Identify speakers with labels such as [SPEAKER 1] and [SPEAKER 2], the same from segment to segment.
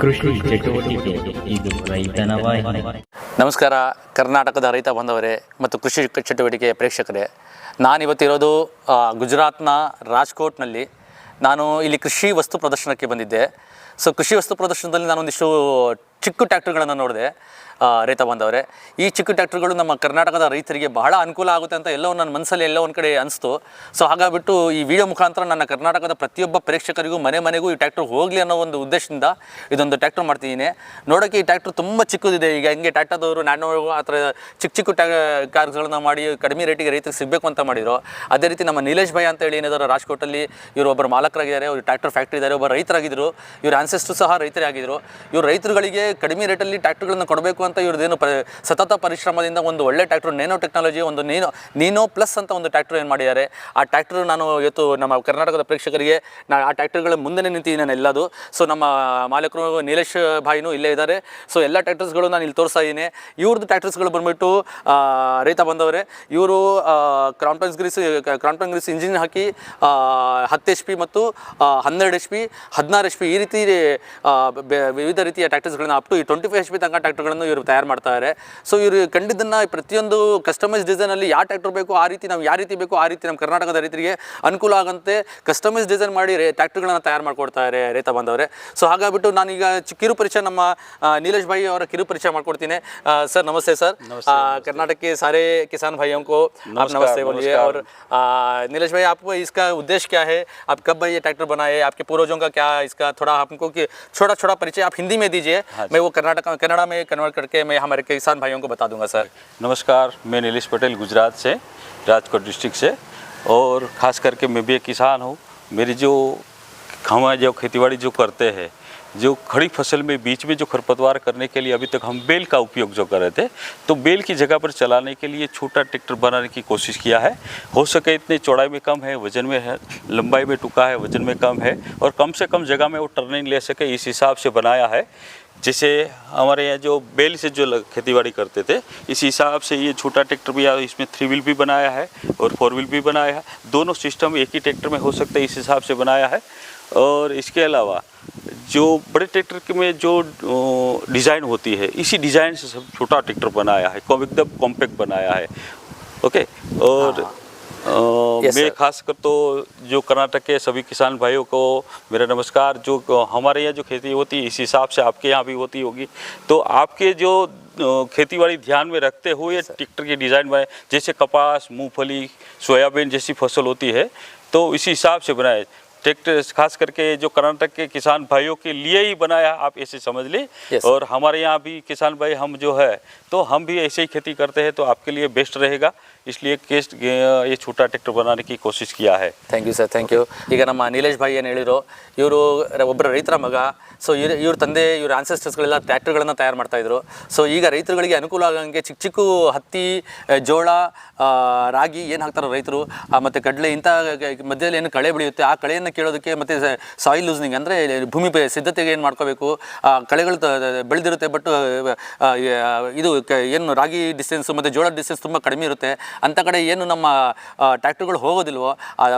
[SPEAKER 1] ಕೃಷಿ ಚಟುವಟಿಕೆ ಇದು ರೈತನ ವಾಹಿನಿ.
[SPEAKER 2] ನಮಸ್ಕಾರ ಕರ್ನಾಟಕದ ರೈತ ಬಾಂಧವರೇ ಮತ್ತು ಕೃಷಿ ಚಟುವಟಿಕೆ ಪ್ರೇಕ್ಷಕರೇ, ನಾನಿವತ್ತಿರೋದು ಗುಜರಾತ್ನ ರಾಜ್ಕೋಟ್ನಲ್ಲಿ. ನಾನು ಇಲ್ಲಿ ಕೃಷಿ ವಸ್ತು ಪ್ರದರ್ಶನಕ್ಕೆ ಬಂದಿದ್ದೆ. ಸೊ ಕೃಷಿ ವಸ್ತು ಪ್ರದರ್ಶನದಲ್ಲಿ ನಾನೊಂದಿಷ್ಟು ಚಿಕ್ಕ ಟ್ಯಾಕ್ಟರ್ಗಳನ್ನು ನೋಡಿದೆ. ರೈತ ಬಾಂಧವರೇ, ಈ ಚಿಕ್ಕ ಟ್ಯಾಕ್ಟರ್ಗಳು ನಮ್ಮ ಕರ್ನಾಟಕದ ರೈತರಿಗೆ ಬಹಳ ಅನುಕೂಲ ಆಗುತ್ತೆ ಅಂತ ಎಲ್ಲೋ ನನ್ನ ಮನಸ್ಸಲ್ಲಿ ಎಲ್ಲೋ ಒಂದು ಕಡೆ ಅನಿಸ್ತು. ಸೊ ಹಾಗಾಗಿಬಿಟ್ಟು ಈ ವಿಡಿಯೋ ಮುಖಾಂತರ ನನ್ನ ಕರ್ನಾಟಕದ ಪ್ರತಿಯೊಬ್ಬ ಪ್ರೇಕ್ಷಕರಿಗೂ ಮನೆಗೂ ಈ ಟ್ಯಾಕ್ಟರ್ ಹೋಗಲಿ ಅನ್ನೋ ಒಂದು ಉದ್ದೇಶದಿಂದ ಇದೊಂದು ಟ್ಯಾಕ್ಟರ್ ಮಾಡ್ತಿದ್ದೀನಿ. ನೋಡೋಕ್ಕೆ ಈ ಟ್ಯಾಕ್ಟರ್ ತುಂಬ ಚಿಕ್ಕದಿದೆ. ಈಗ ಹಿಂಗೆ ಟಾಟಾದವರು ನ್ಯಾನೋ ಆ ಥರ ಚಿಕ್ಕ ಕಾರ್ಸ್ಗಳನ್ನ ಮಾಡಿ ಕಡಿಮೆ ರೇಟಿಗೆ ರೈತರಿಗೆ ಸಿಗಬೇಕು ಅಂತ ಮಾಡಿದ್ರು. ಅದೇ ರೀತಿ ನಮ್ಮ ನೀಲೇಶ್ ಭಾಯ್ ಅಂತ ಹೇಳಿ ಏನಿದ್ದಾರೆ ರಾಜ್ಕೋಟಲ್ಲಿ, ಇವರು ಒಬ್ಬರು ಮಾಲಕರಾಗಿದ್ದಾರೆ, ಅವರು ಟ್ಯಾಕ್ಟರ್ ಫ್ಯಾಕ್ಟ್ರಿ ಇದ್ದಾರೆ, ಒಬ್ಬರು ರೈತರಾಗಿದ್ದರು. ಇವ್ರ ಆನ್ಸೆಸ್ಟರ್ ಸಹ ರೈತರೇ ಆಗಿದ್ದರು. ಇವರು ರೈತರುಗಳಿಗೆ ಕಡಿಮೆ ರೇಟಲ್ಲಿ ಟ್ಯಾಕ್ಟರ್ಗಳನ್ನು ಕೊಡಬೇಕು ಅಂತ ಇವ್ರದ್ದೇನು ಸತತ ಪರಿಶ್ರಮದಿಂದ ಒಂದು ಒಳ್ಳೆ ಟ್ಯಾಕ್ಟರ್ ನೇನೋ ಟೆಕ್ನಾಲಜಿ, ಒಂದು ನೀನೋ ಪ್ಲಸ್ ಅಂತ ಒಂದು ಟ್ಯಾಕ್ಟರ್ ಏನು ಮಾಡಿದ್ದಾರೆ. ಆ ಟ್ಯಾಕ್ಟರ್ ನಾನು ಇವತ್ತು ನಮ್ಮ ಕರ್ನಾಟಕದ ಪ್ರೇಕ್ಷಕರಿಗೆ ಆ ಟ್ಯಾಕ್ಟರ್ಗಳ ಮುಂದೆ ನಿಂತಿದ್ದೀನಿ ನಾನು ಎಲ್ಲದು. ಸೊ ನಮ್ಮ ಮಾಲಕರು ನೀಲೇಶ್ ಭಾಯ್ನು ಇಲ್ಲೇ ಇದ್ದಾರೆ. ಸೊ ಎಲ್ಲ ಟ್ಯಾಕ್ಟರ್ಸ್ಗಳು ನಾನು ಇಲ್ಲಿ ತೋರಿಸ್ತಾ ಇದ್ದೀನಿ. ಇವ್ರದ್ದು ಟ್ಯಾಕ್ಟರ್ಸ್ಗಳು ಬಂದುಬಿಟ್ಟು ರೈತ ಬಂದವರೇ, ಇವರು ಕ್ರಾಂಪ್ಟನ್ ಗ್ರೀಸ್ ಇಂಜಿನ್ ಹಾಕಿ 10 HP ಮತ್ತು 12 HP 16 HP ಈ ರೀತಿ ವಿವಿಧ ರೀತಿಯ ಟ್ಯಾಕ್ಟರ್ಸ್ಗಳನ್ನ ಅಪ್ ಟು 25 HP ತನಕ ಟ್ಯಾಕ್ಟರ್ಗಳನ್ನು ಇವರು ತಯಾರು ಮಾಡ್ತಾರೆ. ಸೊ ಇವರು ಕಂಡಿದ್ದನ್ನು ಪ್ರತಿಯೊಂದು ಕಸ್ಟಮೈಸ್ ಡಿಸೈನಲ್ಲಿ ಯಾವ ಟ್ಯಾಕ್ಟರ್ ಬೇಕು ಆ ರೀತಿ, ನಾವು ಯಾವ ರೀತಿ ಬೇಕು ಆ ರೀತಿ ನಮ್ಮ ಕರ್ನಾಟಕದ ರೈತರಿಗೆ ಅನುಕೂಲ ಆಗುತ್ತೆ ಕಸ್ಟಮೈಸ್ ಡಿಸೈನ್ ಮಾಡಿ ಟ್ಯಾಕ್ಟರ್ಗಳನ್ನು ತಯಾರು ಮಾಡ್ಕೊಡ್ತಾರೆ ರೈತ ಬಂದವರೇ. ಸೊ ಹಾಗಾಗಿಬಿಟ್ಟು ನಾನೀಗ ಕಿರು ಪರಿಚಯ ನಮ್ಮ ನೀಲೇಶ್ ಭಾई ಅವರ ಕಿರು ಪರಿಚಯ ಮಾಡ್ಕೊಡ್ತೀನಿ. सर नमस्ते सर, कर्नाटक के सारे किसान भाइयों को आप नमस्ते बोलिए. और नीलेश भाई, आपको इसका उद्देश्य क्या है, आप कब ये ट्रैक्टर बनाए, आपके पूर्वजों का क्या इसका थोड़ा हमको कि छोटा परिचय आप हिंदी में दीजिए. मैं वो कन्नड़ा में कन्वर्ट करके मैं हमारे किसान भाइयों को बता दूंगा. सर
[SPEAKER 3] नमस्कार, मैं नीलेश पटेल गुजरात से, राजकोट डिस्ट्रिक्ट से, और ख़ास करके मैं भी एक किसान हूँ. मेरी हम जो खेतीबाड़ी जो करते हैं, जो खड़ी फसल में बीच में जो खरपतवार करने के लिए अभी तक हम बेल का उपयोग जो कर रहे थे, तो बेल की जगह पर चलाने के लिए छोटा ट्रैक्टर बनाने की कोशिश किया है. हो सके इतने चौड़ाई में कम है, वजन में है, लंबाई में टूका है, वजन में कम है, और कम से कम जगह में वो टर्निंग ले सके, इस हिसाब से बनाया है. जैसे हमारे यहाँ जो बेल से जो खेतीबाड़ी करते थे, इस हिसाब से ये छोटा ट्रैक्टर भी, इसमें 3 व्हील भी बनाया है और 4 व्हील भी बनाया है. दोनों सिस्टम एक ही ट्रैक्टर में हो सकते हैं, इस हिसाब से बनाया है. और इसके अलावा जो बड़े ट्रैक्टर में जो डिज़ाइन होती है, इसी डिज़ाइन से सब छोटा ट्रैक्टर बनाया है, एकदम कॉम्पैक्ट बनाया है. ओके. और मैं खासकर तो जो कर्नाटक के सभी किसान भाइयों को मेरा नमस्कार. जो हमारे यहाँ जो खेती होती है, इस हिसाब से आपके यहाँ भी होती होगी. तो आपके जो खेतीबाड़ी ध्यान में रखते हुए ट्रैक्टर की डिज़ाइन बनाए, जैसे कपास, मूंगफली, सोयाबीन जैसी फसल होती है, तो इसी हिसाब से बनाए. ट्रैक्टर खास करके जो कर्नाटक के किसान भाइयों के लिए ही बनाया, आप ऐसे समझ लें. और हमारे यहाँ भी किसान भाई हम जो है, तो हम भी ऐसे ही खेती करते हैं, तो आपके लिए बेस्ट रहेगा. इसलिए ये छोटा ट्रैक्टर बनाने की कोशिश किया है.
[SPEAKER 2] Thank you sir, thank you. ಈಗ ನಮ್ಮ ನೀಲೇಶ್ ಭಾಯ್ ಏನು ಹೇಳಿದ್ರು, ಇವರು ಒಬ್ಬರ ರೈತರ ಮಗ. ಸೊ ಇವ್ರ ತಂದೆ, ಇವ್ರ ಆನ್ಸೆಸ್ಟರ್ಸ್ಗಳೆಲ್ಲ ಟ್ರ್ಯಾಕ್ಟರ್ಗಳನ್ನು ತಯಾರು ಮಾಡ್ತಾಯಿದ್ರು. ಸೊ ಈಗ ರೈತರುಗಳಿಗೆ ಅನುಕೂಲ ಆಗಂಗೆ ಚಿಕ್ಕ ಹತ್ತಿ, ಜೋಳ, ರಾಗಿ ಏನು ಹಾಕ್ತಾರೋ ರೈತರು, ಮತ್ತು ಕಡಲೆ, ಇಂಥ ಮಧ್ಯದಲ್ಲಿ ಏನು ಕಳೆ ಬೆಳೆಯುತ್ತೆ, ಆ ಕಳೆಯನ್ನು ಕೇಳೋದಕ್ಕೆ, ಮತ್ತು ಸಾಯಿಲ್ ಲೂಸ್ನಿಂಗ್ ಅಂದರೆ ಭೂಮಿ ಸಿದ್ಧತೆಗೆ ಏನು ಮಾಡ್ಕೋಬೇಕು, ಕಳೆಗಳು ಬೆಳೆದಿರುತ್ತೆ, ಬಟ್ ಇದು ಏನು ರಾಗಿ ಡಿಸ್ಟೆನ್ಸು ಮತ್ತು ಜೋಳ ಡಿಸ್ಟೆನ್ಸ್ ತುಂಬ ಕಡಿಮೆ ಇರುತ್ತೆ. ಅಂಥ ಕಡೆ ಏನು ನಮ್ಮ ಟ್ರ್ಯಾಕ್ಟರ್ಗಳು ಹೋಗೋದಿಲ್ವೋ,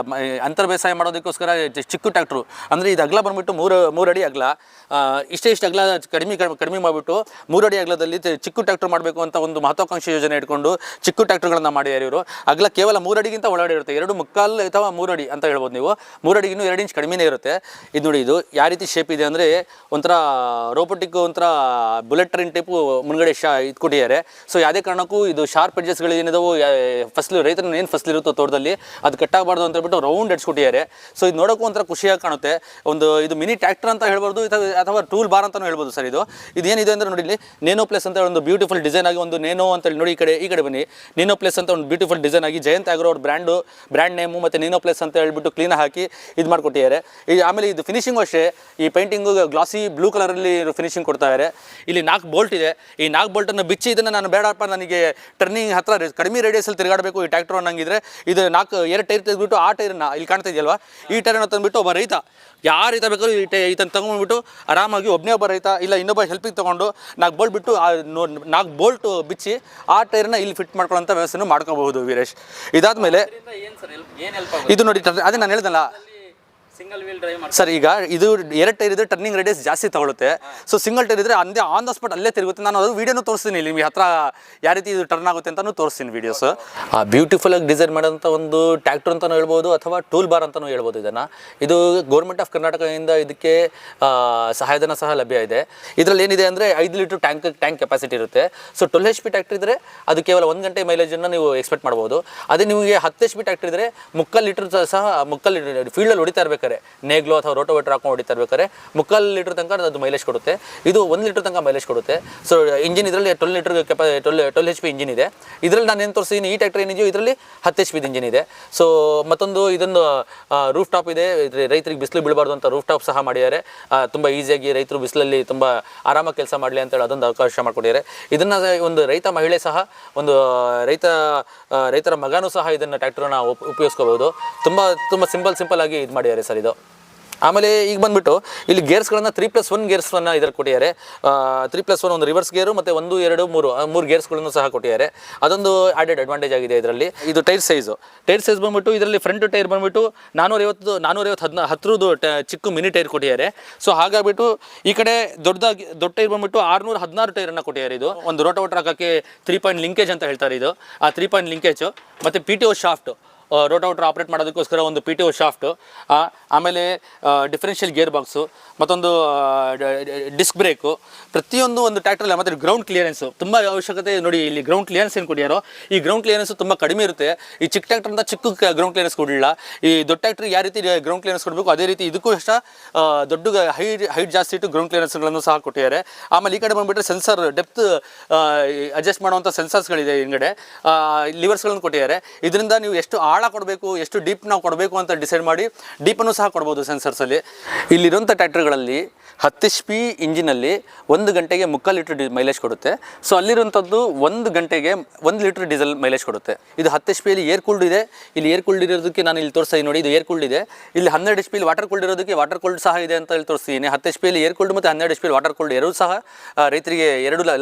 [SPEAKER 2] ಅಂತರ ಬೇಸಾಯ ಮಾಡೋದಕ್ಕೋಸ್ಕರ ಚಿಕ್ಕ ಟ್ರ್ಯಾಕ್ಟ್ರು ಅಂದರೆ ಇದು ಅಗಲ ಬಂದುಬಿಟ್ಟು 3 ಅಡಿ ಅಗಲ, ಇಷ್ಟು ಅಗಲ ಕಡಿಮೆ ಮಾಡಿಬಿಟ್ಟು 3 ಅಡಿ ಅಗಲದಲ್ಲಿ ಚಿಕ್ಕ ಟ್ರ್ಯಾಕ್ಟರ್ ಮಾಡಬೇಕು ಅಂತ ಒಂದು ಮಹತ್ವಾಕಾಂಕ್ಷಿ ಯೋಜನೆ ಇಟ್ಕೊಂಡು ಚಿಕ್ಕ ಟ್ರ್ಯಾಕ್ಟರ್ಗಳನ್ನು ಮಾಡಿದ್ದಾರೆ ಇವರು. ಅಗಲ ಕೇವಲ 3 ಅಡಿಗಿಂತ ಒಳಗಡೆ ಇರುತ್ತೆ, 2.25 ಅಥವಾ 3 ಅಡಿ ಅಂತ ಹೇಳ್ಬೋದು ನೀವು. 3 ಅಡಿಗಿನ್ನೂ 2 ಇಂಚ್ ಕಡಿಮೆನೇ ಇರುತ್ತೆ. ಇದು ನೋಡಿ, ಇದು ಯಾವ ರೀತಿ ಶೇಪ್ ಇದೆ ಅಂದರೆ ಒಂಥರ ರೋಬೋಟಿಕ್, ಒಂಥರ ಬುಲೆಟ್ ಟ್ರೈನ್ ಟೈಪು ಮುಂದ್ಗಡೆ ಇದು ಕೊಟ್ಟಿದ್ದಾರೆ. ಸೊ ಯಾವುದೇ ಕಾರಣಕ್ಕೂ ಇದು ಶಾರ್ಪ್ ಎಡ್ಜಸ್ಗಳು ಏನಿದಾವೋ, ಫಸ್ಲು ರೈತರನ್ನ ಏನು ಫಸ್ಲು ಇರುತ್ತೋ ತೋಟದಲ್ಲಿ ಅದು ಕಟ್ಟಾಗಬಾರ್ದು ಅಂತ ಹೇಳ್ಬಿಟ್ಟು ರೌಂಡ್ ಎಡ್ಸ್ ಕೊಟ್ಟಿದ್ದಾರೆ. ಸೊ ಇದು ನೋಡೋಕ್ಕೂ ಒಂಥರ ಖುಷಿಯಾಗಿ ಕಾಣುತ್ತೆ. ಇದು ಮಿನಿ ಟ್ರ್ಯಾಕ್ಟರ್ ಅಂತ ಹೇಳ್ಬೋದು, ಅಥವಾ ಟೂಲ್ ಬಾರ್ ಅಂತಲೂ ಹೇಳ್ಬೋದು ಸರ್. ಇದೇನಿದೆ ಅಂದರೆ ನೋಡಿ, ಇಲ್ಲಿ ನೇನೋ ಪ್ಲೇಸ್ ಅಂತ ಒಂದು ಬ್ಯೂಟಿಫುಲ್ ಡಿಸೈನ್ ಆಗಿ, ಒಂದು ನೇನೋ ಅಂತೇಳಿ ನೋಡಿ, ಈ ಕಡೆ ಬನ್ನಿ, ನೇನೋ ಪ್ಲೇಸ್ ಅಂತ ಒಂದು ಬ್ಯೂಟಿಫುಲ್ ಡಿಸೈನ್ ಆಗಿ, ಜಯಂತ್ ಆಗ್ರೋ ಅವ್ರ ಬ್ರ್ಯಾಂಡ್ ನೇಮು ಮತ್ತು ನೇನೋ ಪ್ಲೇಸ್ ಅಂತ ಹೇಳ್ಬಿಟ್ಟು ಕ್ಲೀನ್ ಹಾಕಿ ಇದು ಮಾಡಿಕೊಟ್ಟಿದ್ದಾರೆ. ಆಮೇಲೆ ಇದು ಫಿನಿಶಿಂಗು ಅಷ್ಟೇ, ಈ ಪೇಂಟಿಂಗು ಗ್ಲಾಸಿ ಬ್ಲೂ ಕಲರಲ್ಲಿ ಫಿನಿಶಿಂಗ್ ಕೊಡ್ತಾ ಇದ್ದಾರೆ. ಇಲ್ಲಿ 4 ಬೋಲ್ಟ್ ಇದೆ. ಈ 4 ಬೋಲ್ಟನ್ನು ಬಿಚ್ಚಿ ಇದನ್ನು ನಾನು ಬೇಡಪ್ಪ, ನನಗೆ ಟರ್ನಿಂಗ್ ಹತ್ರ ಕಡಿಮೆ ರೇಡಿಯಸಲ್ಲಿ ತಿರುಗಾಡಬೇಕು ಈ ಟ್ರ್ಯಾಕ್ಟರ್ ಅನ್ನಂಗಿದ್ರೆ, ಇದು 2 ಟೈರ್ ತೆಗೆದುಬಿಟ್ಟು ಆ ಟೈರನ್ನ ಇಲ್ಲಿ ಕಾಣ್ತಾ ಇದೆಯಲ್ವಾ, ಈ ಟೈರನ್ನು ತಂದುಬಿಟ್ಟು ಒಬ್ಬ ರೈತ, ಯಾವ ರೈತ ಬೇಕಾದ್ರೂ ಇದನ್ನು ತೊಗೊಂಡ್ಬಿಟ್ಟು ಆರಾಮಾಗಿ ಒಬ್ಬನೇ ಒಬ್ಬ ರೈತ ಇಲ್ಲ ಇನ್ನೊಬ್ಬ ಹೆಲ್ಪಿಗೆ ತೊಗೊಂಡು 4 ಬೋಲ್ಟ್ ಬಿಟ್ಟು 4 ಬೋಲ್ಟ್ ಬಿಚ್ಚಿ ಆ ಟೈರನ್ನ ಇಲ್ಲಿ ಫಿಟ್ ಮಾಡ್ಕೊಳ್ಳೋಂಥ ವ್ಯವಸ್ಥೆನೂ ಮಾಡ್ಕೋಬಹುದು ವೀರೇಶ್. ಇದಾದಮೇಲೆ ಇದು ನೋಡಿ, ಅದೇ ನಾನು ಹೇಳ್ದಲ್ಲ ಸರ್ ಈಗ ಇದು 2 ಟೈರ್ ಇದ್ರೆ ಟರ್ನಿಂಗ್ ರೇಡಿಯಸ್ ಜಾಸ್ತಿ ತಗೊಳುತ್ತೆ. ಸೊ ಸಿಂಗಲ್ ಟೈರ್ ಇದ್ರೆ ಅಂದೇ ಆನ್ ದ ಸ್ಪಾಟ್ ಅಲ್ಲೇ ತಿರುಗುತ್ತೆ. ನಾನು ಅದು ವಿಡಿಯೋನು ತೋರಿಸ್ತೀನಿ ಇಲ್ಲಿ ನಿಮಗೆ ಹತ್ರ ಯಾವ ರೀತಿ ಇದು ಟರ್ನ್ ಆಗುತ್ತೆ ಅಂತಾನು ತೋರಿಸ್ತೀನಿ ವಿಡಿಯೋಸ್. ಬ್ಯೂಟಿಫುಲ್ ಆಗಿ ಡಿಸೈನ್ ಮಾಡೋಂಥ ಒಂದು ಟ್ರ್ಯಾಕ್ಟರ್ ಅಂತಾನು ಹೇಳ್ಬೋದು ಅಥವಾ ಟೂಲ್ ಬಾರ್ ಅಂತಾನು ಹೇಳ್ಬೋದು. ಇದು ಗೌರ್ಮೆಂಟ್ ಆಫ್ ಕರ್ನಾಟಕದಿಂದ ಇದಕ್ಕೆ ಸಹಾಯಧನ ಸಹ ಲಭ್ಯ ಇದೆ. ಇದರಲ್ಲಿ ಏನಿದೆ ಅಂದರೆ 5 ಲೀಟರ್ ಟ್ಯಾಂಕ್ ಕೆಪಾಸಿಟಿ ಇರುತ್ತೆ. ಸೊ 12 HP ಟ್ರ್ಯಾಕ್ಟರ್ ಇದ್ರೆ ಅದು ಕೇವಲ 1 ಗಂಟೆ ಮೈಲೇಜನ್ನು ನೀವು ಎಕ್ಸ್ಪೆಕ್ಟ್ ಮಾಡ್ಬೋದು. ಅದೇ ನಿಮಗೆ 10 HP ಟ್ರ್ಯಾಕ್ಟರ್ ಇದ್ರೆ 3 ಲೀಟರ್ ಸಹ 3 ಫೀಲ್ಡಲ್ಲಿ ಹೊಡಿತಾ ಇರ್ಬೇಕಾರೆ ನೇಗ್ಲು ಅಥವಾ ರೋಟೋವೇಟರ್ ಹಾಕೊಂಡು ಹೊಡಿತಾ ಇರ್ಬೇಕಾದ್ರೆ 3 ಲೀಟರ್ ತನಕ ಅದು ಮೈಲೇಜ್ ಕೊಡುತ್ತೆ. ಇದು 1 ಲೀಟರ್ ತನಕ ಮೈಲೇಜ್ ಕೊಡುತ್ತೆ. ಸೊ ಇಂಜಿನ್ ಇದರಲ್ಲಿ 12 ಲೀಟರ್ 12 HP ಇಂಜಿನ್ ಇದೆ. ಇದರಲ್ಲಿ ನಾನು ಏನು ತೋರಿಸ್ತೀನಿ, ಈ ಟ್ರ್ಯಾಕ್ಟರ್ ಏನಿದೆಯೋ ಇದರಲ್ಲಿ 10 HP ಇಂಜಿನ್ ಇದೆ. ಸೊ ಮತ್ತೊಂದು ಇದೊಂದು ರೂಫ್ ಟಾಪ್ ಇದೆ. ರೈತರಿಗೆ ಬಿಸಿಲು ಬೀಳಬಾರ್ದು ಅಂತ ರೂಫ್ ಟಾಪ್ ಸಹ ಮಾಡಿದ್ದಾರೆ. ತುಂಬ ಈಸಿಯಾಗಿ ರೈತರು ಬಿಸಿಲಲ್ಲಿ ತುಂಬ ಆರಾಮಾಗಿ ಕೆಲಸ ಮಾಡಲಿ ಅಂತೇಳಿ ಅದೊಂದು ಅವಕಾಶ ಮಾಡಿಕೊಟ್ಟಿದ್ದಾರೆ. ಇದನ್ನು ಒಂದು ರೈತ ಮಹಿಳೆ ಸಹ ಒಂದು ರೈತರ ಮಗನೂ ಸಹ ಇದನ್ನು ಟ್ರ್ಯಾಕ್ಟರ್ನ ಉಪಯೋಗಿಸ್ಕೋಬೋದು. ತುಂಬ ಸಿಂಪಲ್ ಆಗಿ ಇದು ಮಾಡಿದ್ದಾರೆ ಸರ್ ಇದು. ಆಮೇಲೆ ಈಗ ಬಂದುಬಿಟ್ಟು ಇಲ್ಲಿ ಗೇರ್ಸ್ಗಳನ್ನು 3+1 ಗೇರ್ಸ್ವನ್ನು ಇದರಲ್ಲಿ ಕೊಟ್ಟಿದ್ದಾರೆ. 3+1 ಒಂದು ರಿವರ್ಸ್ ಗೇರು ಮತ್ತು 1, 2, 3 ಗೇರ್ಸ್ಗಳನ್ನು ಸಹ ಕೊಟ್ಟಿದ್ದಾರೆ. ಅದೊಂದು ಆಡೆಡ್ ಅಡ್ವಾಂಟೇಜ್ ಆಗಿದೆ ಇದರಲ್ಲಿ. ಇದು ಟೈರ್ ಸೈಜ್ ಬಂದುಬಿಟ್ಟು ಇದರಲ್ಲಿ ಫ್ರಂಟ್ ಟೈರ್ ಬಂದುಬಿಟ್ಟು 450 ಹತ್ರದ್ದು ಚಿಕ್ಕ ಮಿನಿ ಟೈರ್ ಕೊಟ್ಟಿದ್ದಾರೆ. ಸೊ ಹಾಗಾಗಿಬಿಟ್ಟು ಈ ಕಡೆ ದೊಡ್ಡ ಟೈರ್ ಬಂದುಬಿಟ್ಟು 616 ಟೈರನ್ನು ಕೊಟ್ಟಿದ್ದಾರೆ. ಇದು ಒಂದು ರೋಟೋವೇಟರ್ ಹಾಕೋಕ್ಕೆ 3 ಪಾಯಿಂಟ್ ಲಿಂಕೇಜ್ ಅಂತ ಹೇಳ್ತಾರೆ. ಇದು ಆ 3 ಪಾಯಿಂಟ್ ಲಿಂಕೇಜು ಮತ್ತು PTO ಶಾಫ್ಟ್, ರೋಟೋವೇಟರ್ ಆಪ್ರೇಟ್ ಮಾಡೋದಕ್ಕೋಸ್ಕರ ಒಂದು PTO ಶಾಫ್ಟು, ಆಮೇಲೆ ಡಿಫರೆನ್ಷಿಯಲ್ ಗೇರ್ ಬಾಕ್ಸು, ಮತ್ತೊಂದು ಡಿಸ್ಕ್ ಬ್ರೇಕು, ಪ್ರತಿಯೊಂದು ಒಂದು ಟ್ರ್ಯಾಕ್ಟರಲ್ಲಿ. ಮತ್ತು ಗ್ರೌಂಡ್ ಕ್ಲಿಯರೆನ್ಸು ತುಂಬ ಅವಶ್ಯಕತೆ. ನೋಡಿ ಇಲ್ಲಿ ಗ್ರೌಂಡ್ ಕ್ಲಿಯರೆನ್ಸ್ ಏನು ಕೊಡ್ಯಾರೋ, ಈ ಗ್ರೌಂಡ್ ಕ್ಲಿಯರೆನ್ಸು ತುಂಬ ಕಡಿಮೆ ಇರುತ್ತೆ. ಈ ಚಿಕ್ಕ ಟ್ರ್ಯಾಕ್ಟರ್ನ ಚಿಕ್ಕ ಗ್ರೌಂಡ್ ಕ್ಲಿಯರೆನ್ಸ್ ಕೊಡಲಿಲ್ಲ. ಈ ದೊಡ್ಡ ಟ್ರ್ಯಾಕ್ಟ್ರಿಗೆ ಯಾವ ರೀತಿ ಗ್ರೌಂಡ್ ಕ್ಲಿಯರೆನ್ಸ್ ಕೊಡಬೇಕು ಅದೇ ರೀತಿ ಇದಕ್ಕೂ ಅಷ್ಟೇ ದೊಡ್ಡ ಹೈಟ್ ಜಾಸ್ತಿ ಇಟ್ಟು ಗ್ರೌಂಡ್ ಕ್ಲಿಯರೆನ್ಸ್ಗಳನ್ನು ಸಹ ಕೊಟ್ಟಿದ್ದಾರೆ. ಆಮೇಲೆ ಈ ಕಡೆ ಬಂದುಬಿಟ್ರೆ ಸೆನ್ಸರ್ ಡೆಪ್ತ್ ಅಡ್ಜಸ್ಟ್ ಮಾಡುವಂಥ ಸೆನ್ಸರ್ಸ್ಗಳಿದೆ. ಹಿಂಗಡೆ ಲಿವರ್ಸ್ಗಳನ್ನು ಕೊಟ್ಟಿದ್ದಾರೆ. ಇದರಿಂದ ನೀವು ಎಷ್ಟು ಆಳ ಕೊಡಬೇಕು, ಎಷ್ಟು ಡೀಪ್ ನಾವು ಕೊಡಬೇಕು ಅಂತ ಡಿಸೈಡ್ ಮಾಡಿ ಡೀಪನ್ನು ಸಹ ಕೊಡ್ಬೋದು ಸೆನ್ಸರ್ಸಲ್ಲಿ. ಇಲ್ಲಿರುವಂಥ ಟ್ರ್ಯಾಕ್ಟರ್ಗಳಲ್ಲಿ 10 HP ಇಂಜಿನಲ್ಲಿ 1 ಗಂಟೆಗೆ 3 ಲೀಟರ್ ಮೈಲೇಜ್ ಕೊಡುತ್ತೆ. ಸೊ ಅಲ್ಲಿರುವಂಥದ್ದು 1 ಗಂಟೆಗೆ 1 ಲೀಟರ್ ಡೀಸೆಲ್ ಮೈಲೇಜ್ ಕೊಡುತ್ತೆ. ಇದು 10 HP ಯಲ್ಲಿ ಏರ್ ಕೂಲ್ಡ್ ಇದೆ. ಇಲ್ಲಿ ಏರ್ ಕೂಲ್ಡ್ ಇರೋದಕ್ಕೆ ನಾನು ಇಲ್ಲಿ ತೋರಿಸ್ತೀನಿ ನೋಡಿ, ಇದು ಏರ್ ಕೂಲ್ಡ್ ಇದೆ. ಇಲ್ಲಿ 12 HP ಯಲ್ಲಿ ವಾಟರ್ ಕೂಲ್ಡ್ ಇರೋದಕ್ಕೆ ವಾಟರ್ ಕೂಲ್ಡ್ ಸಹ ಇದೆ ಅಂತ ಇಲ್ಲಿ ತೋರಿಸ್ತೀನಿ. 10 HP ಯಲ್ಲಿ ಏರ್ ಕೂಲ್ಡ್ ಮತ್ತು 12 HP ಯಲ್ಲಿ ವಾಟರ್ ಕೂಲ್ಡ್ ಎರಡೂ ಸಹ ರೈತರಿಗೆ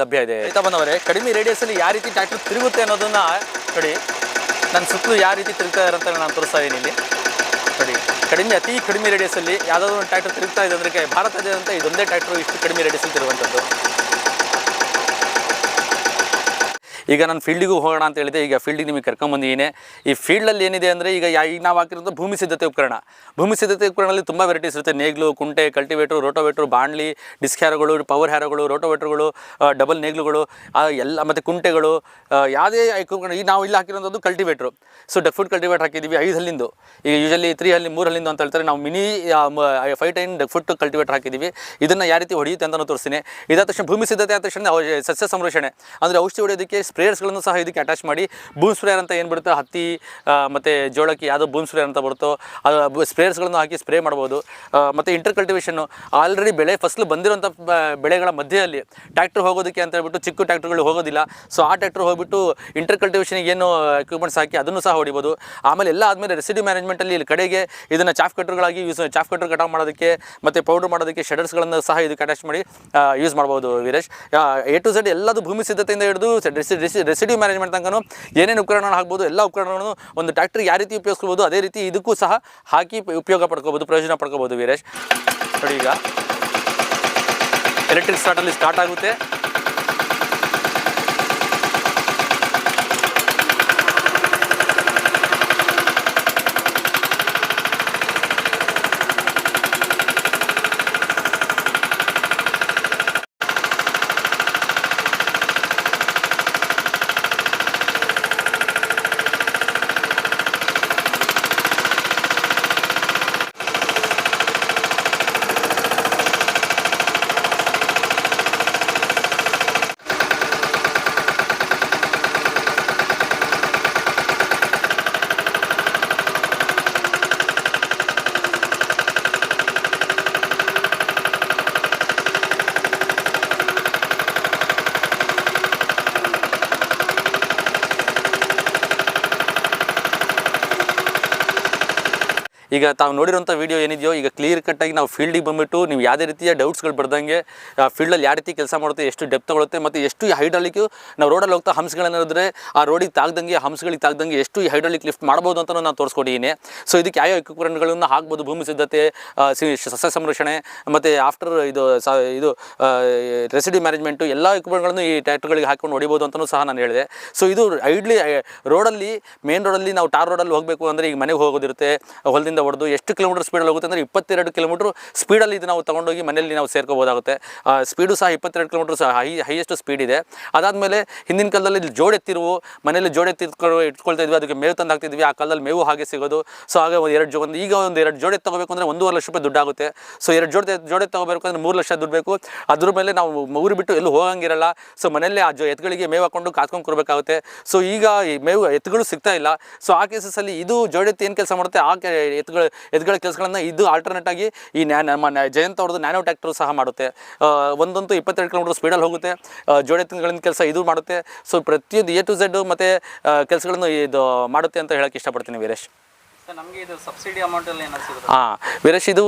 [SPEAKER 2] ಲಭ್ಯ ಇದೆ. ರೈತ ಬಂದವರೇ, ಕಡಿಮೆ ರೇಡಿಯಸಲ್ಲಿ ಯಾವ ರೀತಿ ಟ್ರ್ಯಾಕ್ಟರ್ ತಿರುಗುತ್ತೆ ಅನ್ನೋದನ್ನು ನೋಡಿ. ನನ್ನ ಸುತ್ತಲೂ ಯಾವ ರೀತಿ ತಿರುಗ್ತಾ ಇದ್ದಾರೆ ಅಂತ ನಾನು ತೋರಿಸ್ತಾ ಇದ್ದೀನಿ ಇಲ್ಲಿ ನೋಡಿ. ಅತಿ ಕಡಿಮೆ ರೇಡಿಯಸಲ್ಲಿ ಯಾವುದಾದ್ರು ಒಂದು ಟ್ರ್ಯಾಕ್ಟರ್ ತಿರುಗ್ತಾ ಇದೆ ಅಂದರೆ ಭಾರತದಾದ್ಯಂತ ಇದೊಂದೇ ಟ್ರ್ಯಾಕ್ಟರ್ ಇಷ್ಟು ಕಡಿಮೆ ರೇಡಿಯಸಲ್ಲಿ ತಿರುಗುವಂಥದ್ದು. ಈಗ ನಾನು ಫೀಲ್ಡಿಗೂ ಹೋಗೋಣ ಅಂತ ಹೇಳಿದೆ. ಈಗ ಫೀಲ್ಡಿಗೆ ನಿಮಗೆ ಕರ್ಕೊಂಬಂದಿದ್ದೀನಿ. ಈ ಫೀಲ್ಡಲ್ಲಿ ಏನಿದೆ ಅಂದರೆ ಈಗ ನಾವು ಹಾಕಿರೋದು ಭೂಮಿ ಸಿದ್ಧತೆ ಉಪಕರಣದಲ್ಲಿ ತುಂಬ ವೆರೈಟೀಸ್ ಇರುತ್ತೆ. ನೇಗ್ಲು, ಕುಂಟೆ, ಕಲ್ಟಿವೇಟ್ರು, ರೋಟೋವೇಟ್ರು, ಬಾಣ್ಲಿ, ಡಿಸ್ಕ್ ಹ್ಯಾರೋಗಳು, ಪವರ್ ಹ್ಯಾರೋಗಳು, ರೋಟೋವೇಟ್ರುಗಳು, ಡಬಲ್ ನೇಗ್ಲುಗಳು ಎಲ್ಲ, ಮತ್ತು ಕುಂಟೆಗಳು, ಯಾವುದೇ ಉಪಕರಣ. ಈಗ ನಾವು ಇಲ್ಲಿ ಹಾಕಿರೋದು ಕಲ್ಟಿವೇಟ್ರು. ಸೊ ಡಕ್ಫುಟ್ ಕಲ್ಟಿವೇಟ್ರ್ ಹಾಕಿದ್ದೀವಿ 5 ಹಲ್ಲಿಂದು. ಈಗ ಯೂಶಲಿ 3 ಹಲ್ಲಿ 3 ಹಲ್ಲಿಂದು ಅಂತ ಹೇಳ್ತಾರೆ. ನಾವು ಮಿನಿ 5 ಟೈನ್ ಡಕ್ಫುಟ್ ಕಲ್ಟಿವೇಟ್ರ್ ಹಾಕಿದ್ದೀವಿ. ಇದನ್ನು ಯಾವ ರೀತಿ ಹೊಡೆಯುತ್ತೆ ಅಂತಲೂ ತೋರಿಸ್ತೀನಿ. ಇದಾದ ತಕ್ಷಣ ಭೂಮಿ ಸಿದ್ಧತೆ ಆದ ತಕ್ಷಣ ಸಸ್ಯ ಸಂರಕ್ಷಣೆ ಅಂದರೆ ಔಷಧಿ ಹೊಡೆಯೋದಕ್ಕೆ ಸ್ಪ್ರೇಯರ್ಸ್ಗಳನ್ನು ಸಹ ಇದಕ್ಕೆ ಅಟ್ಯಾಚ್ ಮಾಡಿ, ಬೂಮ್ ಸ್ಪ್ರೇಯರ್ ಅಂತ ಏನು ಬರುತ್ತೆ, ಹತ್ತಿ ಮತ್ತು ಜೋಳಕ್ಕೆ ಯಾವುದೋ ಬೂಮ್ ಸ್ಪ್ರೇಯರ್ ಅಂತ ಬರುತ್ತೋ ಅದು ಸ್ಪ್ರೇಯರ್ಸ್ಗಳನ್ನು ಹಾಕಿ ಸ್ಪ್ರೇ ಮಾಡ್ಬೋದು. ಮತ್ತು ಇಂಟರ್ ಕಲ್ಟಿವೇಷನ್ನು ಆಲ್ರೆಡಿ ಫಸಲು ಬಂದಿರೋಂಥ ಬೆಳೆಗಳ ಮಧ್ಯದಲ್ಲಿ ಟ್ರ್ಯಾಕ್ಟರ್ ಹೋಗೋದಕ್ಕೆ ಅಂತ ಹೇಳ್ಬಿಟ್ಟು ಚಿಕ್ಕ ಟ್ರ್ಯಾಕ್ಟರ್ಗಳು ಹೋಗೋದಿಲ್ಲ. ಸೊ ಆ ಟ್ರ್ಯಾಕ್ಟರ್ ಹೋಗ್ಬಿಟ್ಟು ಇಂಟರ್ ಕಲ್ಟಿವೇಷನ್ಗೆ ಏನು ಎಕ್ವಿಪ್ಮೆಂಟ್ಸ್ ಹಾಕಿ ಅದನ್ನು ಸಹ ಹೊಡಿಬೋದು. ಆಮೇಲೆ ಎಲ್ಲ ಆದಮೇಲೆ ರೆಸಿಡ್ಯೂ ಮ್ಯಾನೇಜ್ಮೆಂಟಲ್ಲಿ ಇಲ್ಲಿ ಕಡೆಗೆ ಇದನ್ನು ಚಾಫ್ ಕಟ್ಟರ್ಗಳಾಗಿ ಚಾಫ್ ಕಟ್ಟರ್ ಕಟಾವು ಮಾಡೋದಕ್ಕೆ ಮತ್ತು ಪೌಡರ್ ಮಾಡೋದಕ್ಕೆ ಶೆಡರ್ಸ್ಗಳನ್ನು ಸಹ ಇದಕ್ಕೆ ಅಟ್ಯಾಚ್ ಮಾಡಿ ಯೂಸ್ ಮಾಡ್ಬೋದು. ವೀರೇಶ್, A to Z ಎಲ್ಲದು ಭೂಮಿ ಸಿದ್ಧತೆಯಿಂದ ಹಿಡಿದು ರೆಸಿಡ್ಯೂ ಮ್ಯಾನೇಜ್ಮೆಂಟ್ ತನಕ ಏನೇನು ಉಪಕರಣಗಳು ಹಾಕ್ಬೋದು, ಎಲ್ಲ ಉಪಕರಣಗಳನ್ನು ಒಂದು ಟ್ರ್ಯಾಕ್ಟರ್ ಯಾವ ರೀತಿ ಉಪಯೋಗಿಸ್ಬೋದು ಅದೇ ರೀತಿ ಇದಕ್ಕೂ ಸಹ ಹಾಕಿ ಉಪಯೋಗ ಪಡ್ಕೋಬೋದು, ಪ್ರಯೋಜನ ಪಡ್ಕೋಬೋದು. ವೀರೇಶ್ ನೋಡಿ, ಈಗ ಎಲೆಕ್ಟ್ರಿಕ್ ಸ್ಟಾರ್ಟಲ್ಲಿ ಸ್ಟಾರ್ಟ್ ಆಗುತ್ತೆ. ಈಗ ತಾವು ನೋಡಿರೋಂಥ ವೀಡಿಯೋ ಏನಿದೆಯೋ ಈಗ ಕ್ಲಿಯರ್ ಕಟ್ಟಾಗಿ ನಾವು ಫೀಲ್ಡಿಗೆ ಬಂದುಬಿಟ್ಟು ನೀವು ಯಾವುದೇ ರೀತಿಯ ಡೌಟ್ಸ್ಗಳು ಬರ್ದಂಗೆ ಫೀಲ್ಡಲ್ಲಿ ಯಾವ ರೀತಿ ಕೆಲಸ ಮಾಡುತ್ತೆ, ಎಷ್ಟು ಡೆಪ್ತ್ ತಗೊಳುತ್ತೆ ಮತ್ತು ಎಷ್ಟು ಹೈಡ್ರಾಲಿಕ್ಕು ನಾವು ರೋಡಲ್ಲಿ ಹೋಗ್ತಾ ಹಂಪ್ಸ್ಗಳೇನಾದ್ರೆ ಆ ರೋಡಿಗೆ ತಾಗ್ದಂಗೆ ಹಂಪ್ಸ್ಗಳಿಗೆ ತಾಗ್ದಂಗೆ ಎಷ್ಟು ಈ ಹೈಡ್ರಾಲಿಕ್ ಲಿಫ್ಟ್ ಮಾಡ್ಬೋದು ಅಂತ ನಾನು ತೋರಿಸ್ಕೊಟ್ಟಿದ್ದೀನಿ. ಸೊ ಇದಕ್ಕೆ ಯಾವ ಎಕ್ವಿಪ್ಮೆಂಟ್ಗಳನ್ನು ಹಾಕ್ಬೋದು, ಭೂಮಿ ಸಿದ್ಧತೆ, ಸಸ್ಯ ಸಂರಕ್ಷಣೆ ಮತ್ತು ಆಫ್ಟರ್ ಇದು ರೆಸಿಡಿ ಮ್ಯಾನೇಜ್ಮೆಂಟು ಎಲ್ಲ ಎಕ್ವಿಪ್ಮೆಂಟ್ಗಳನ್ನು ಈ ಟ್ರ್ಯಾಕ್ಟರ್ಗಳಿಗೆ ಹಾಕೊಂಡು ಹೊಡಿಬೋದು ಅಂತಲೂ ಸಹ ನಾನು ಹೇಳಿದೆ. ಸೊ ಇದು ಐಡ್ಲಿ ರೋಡಲ್ಲಿ ಮೇನ್ ರೋಡಲ್ಲಿ ನಾವು ಟಾರ್ ರೋಡಲ್ಲಿ ಹೋಗಬೇಕು ಅಂದರೆ ಈಗ ಮನೆಗೆ ಹೋಗೋದಿರುತ್ತೆ, ಹೊಲದಿಂದ ಹೊಡೆದು ಎಷ್ಟು ಕಿಲೋಮೀಟರ್ ಸ್ಪೀಡಲ್ಲಿ ಹೋಗುತ್ತೆ ಅಂದರೆ 22 ಕಿಲೋಮೀಟ್ರ್ ಸ್ಪೀಡಲ್ಲಿ ಇದು ನಾವು ತೊಗೊಂಡೋಗಿ ಮನೆಯಲ್ಲಿ ನಾವು ಸೇರ್ಕೋಬೋದಾಗುತ್ತೆ. ಸ್ಪೀಡು ಸಹ 22 ಕಿಲೋಮೀಟ್ರ್ ಸಹ ಹೈಯೆಸ್ಟ್ ಸ್ಪೀಡ್ ಇದೆ. ಅದಾದಮೇಲೆ ಹಿಂದಿನ ಕಾಲದಲ್ಲಿ ಜೋಡಿ ಎತ್ತಿರುವು ಮನೇಲಿ ಜೋಡಿ ಇಟ್ಕೊಳ್ತಾ ಇದ್ವಿ, ಅದಕ್ಕೆ ಮೇವು ತಂದು ಹಾಕ್ತಿದ್ವಿ. ಆ ಕಾಲದಲ್ಲಿ ಮೇವು ಹಾಗೆ ಸಿಗೋದು. ಸೊ ಹಾಗೆ ಈಗ ಒಂದು 2 ಜೋಡಿ ತೊಗೋಬೇಕು ಅಂದರೆ 1.5 ಲಕ್ಷ ರೂಪಾಯಿ ದುಡ್ಡಾಗುತ್ತೆ. ಸೊ 2 ಜೋಡಿ ತೊಗೋಬೇಕು ಅಂದರೆ 3 ಲಕ್ಷ ದುಡ್ಡು ಬೇಕು. ಅದ್ರ ಮೇಲೆ ನಾವು ಊರು ಬಿಟ್ಟು ಎಲ್ಲೂ ಹೋಗಂಗಿರಲ್ಲ. ಸೊ ಮನೆಯಲ್ಲೇ ಆ ಎತ್ತುಗಳಿಗೆ ಮೇವು ಹಾಕೊಂಡು ಕಾಸ್ಕೊಂಡು ಕೊಡಬೇಕಾಗುತ್ತೆ. ಸೊ ಈಗ ಈ ಮೇವು ಎತ್ತುಗಳು ಸಿಗ್ತಾ ಇಲ್ಲ. ಸೊ ಆ ಕೇಸಸಲ್ಲಿ ಇದು ಜೋಡಿ ಎತ್ತು ಏನು ಕೆಲಸ ಮಾಡುತ್ತೆ, ಆ ಎತ್ತುಗಳ ಕೆಲಸಗಳನ್ನು ಇದು ಆಲ್ಟರ್ನೇಟ್ ಆಗಿ ಈ ನಮ್ಮ ಜಯಂತ್ ಅವ್ರದ್ದು ನ್ಯಾನೋ ಟ್ರ್ಯಾಕ್ಟರ್ ಸಹ ಮಾಡುತ್ತೆ. ಒಂದಂತೂ 22 ಕಿಲೋಮೀಟರ್ ಸ್ಪೀಡಲ್ಲಿ ಹೋಗುತ್ತೆ. ಜೋಡಿ ಎತ್ತುಗಳಿಂದ ಕೆಲಸ ಇದು ಮಾಡುತ್ತೆ. ಸೊ ಪ್ರತಿಯೊಂದು A to Z ಮತ್ತು ಕೆಲಸಗಳನ್ನು ಇದು ಮಾಡುತ್ತೆ ಅಂತ ಹೇಳಕ್ಕೆ ಇಷ್ಟಪಡ್ತೀನಿ ವೀರೇಶ್.
[SPEAKER 4] ನಮಗೆ ಇದು ಸಬ್ಸಿಡಿ ಅಮೌಂಟಲ್ಲಿ ಏನಾದ್ರು ಸಿಗುತ್ತೆ?
[SPEAKER 2] ವೀರೇಶ್, ಇದು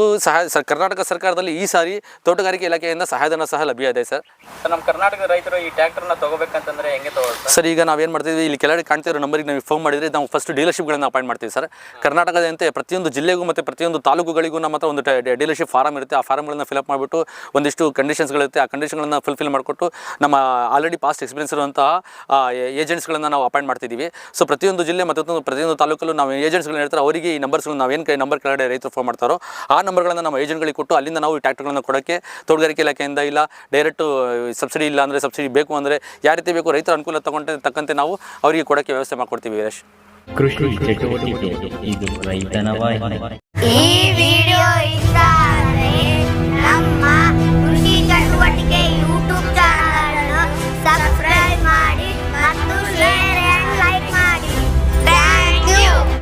[SPEAKER 2] ಕರ್ನಾಟಕ ಸರ್ಕಾರದಲ್ಲಿ ಈ ಸಾರಿ ತೋಟಗಾರಿಕೆ ಇಲಾಖೆಯಿಂದ ಸಹಾಯಧನ ಸಹ ಲಭ್ಯ ಇದೆ ಸರ್.
[SPEAKER 4] ನಮ್ಮ ಕರ್ನಾಟಕದ ರೈತರು ಈ ಟ್ರ್ಯಾಕ್ಟರ್ನ ತೊಗೋಬೇಕಂತಂದರೆ ಹೆಂಗೆ ತೊಗೊಳ್ತಾರೆ
[SPEAKER 2] ಸರ್? ಈಗ ನಾವೇನು ಮಾಡ್ತೀವಿ, ಇಲ್ಲಿ ಕೆಳಗಡೆ ಕಾಣ್ತಿರೋ ನಂಬರಿಗೆ ನಾವು ಫೋನ್ ಮಾಡಿದರೆ ನಾವು ಫಸ್ಟ್ ಡೀಲರ್ಶಿಪ್ಗಳನ್ನು ಅಪಾಯಿಂಟ್ ಮಾಡ್ತೀವಿ ಸರ್. ಕರ್ನಾಟಕದಂತೆ ಪ್ರತಿಯೊಂದು ಜಿಲ್ಲೆಗೂ ಮತ್ತು ಪ್ರತಿಯೊಂದು ತಾಲೂಕುಗಳಿಗೂ ನಮ್ಮ ಹತ್ರ ಒಂದು ಡೀಲರ್ಶಿಪ್ ಫಾರಮ್ ಇರುತ್ತೆ. ಆ ಫಾರಮ್ಗಳನ್ನು ಫಿಲಪ್ ಮಾಡಿಬಿಟ್ಟು ಒಂದಿಷ್ಟು ಕಂಡೀಷನ್ಸ್ಗಳಿರುತ್ತೆ. ಆ ಕಂಡೀಷನ್ಗಳನ್ನು ಫುಲ್ಫಿಲ್ ಮಾಡಿಕೊಟ್ಟು ನಮ್ಮ ಆಲ್ರೆಡಿ ಪಾಸ್ಟ್ ಎಕ್ಸ್ಪೀರಿಯನ್ಸ್ ಇರುವಂತಹ ಏಜೆಂಟ್ಸ್ಗಳನ್ನು ನಾವು ಅಪಾಯಿಂಟ್ ಮಾಡ್ತಿದ್ದೀವಿ. ಸೊ ಪ್ರತಿಯೊಂದು ಜಿಲ್ಲೆ ಮತ್ತು ಪ್ರತಿಯೊಂದು ತಾಲೂಕಲ್ಲೂ ನಾವು ಏಜೆಂಟ್ಸ್ಗಳನ್ನ ಹೇಳ್ತಾರೆ. ಅವರಿಗೆ ಈ ನಂಬರ್ಸ್ಗಳು ನಾವೇನು ನಂಬರ್ ಕೆಳಗಡೆ ರೈತರು ಫೋನ್ ಮಾಡ್ತಾರೋ ಆ ನಂಬರ್ಗಳನ್ನು ನಮ್ಮ ಏಜೆಂಟ್ಗಳಿಗೆ ಕೊಟ್ಟು ಅಲ್ಲಿಂದ ನಾವು ಈ ಟ್ರ್ಯಾಕ್ಟರ್ಗಳನ್ನು ಕೊಡೋಕ್ಕೆ ತೋಟಗಾರಿಕೆ ಇಲಾಖೆಯಿಂದ ಇಲ್ಲ ಡೈರೆಕ್ಟು ಸಬ್ಸಿಡಿ ಇಲ್ಲ ಅಂದರೆ ಸಬ್ಸಿಡಿ ಬೇಕು ಅಂದರೆ ಯಾವ ರೀತಿ ಬೇಕು ರೈತರ ಅನುಕೂಲ ತಕ್ಕಂತೆ ನಾವು ಅವರಿಗೆ ಕೊಡೋಕ್ಕೆ ವ್ಯವಸ್ಥೆ ಮಾಡಿಕೊಡ್ತೀವಿ ವೀರೇಶ್.
[SPEAKER 1] ಕೃಷಿ ಚಟುವಟಿಕೆ ಇದು ರೈತನ ವಾಹಿನಿ.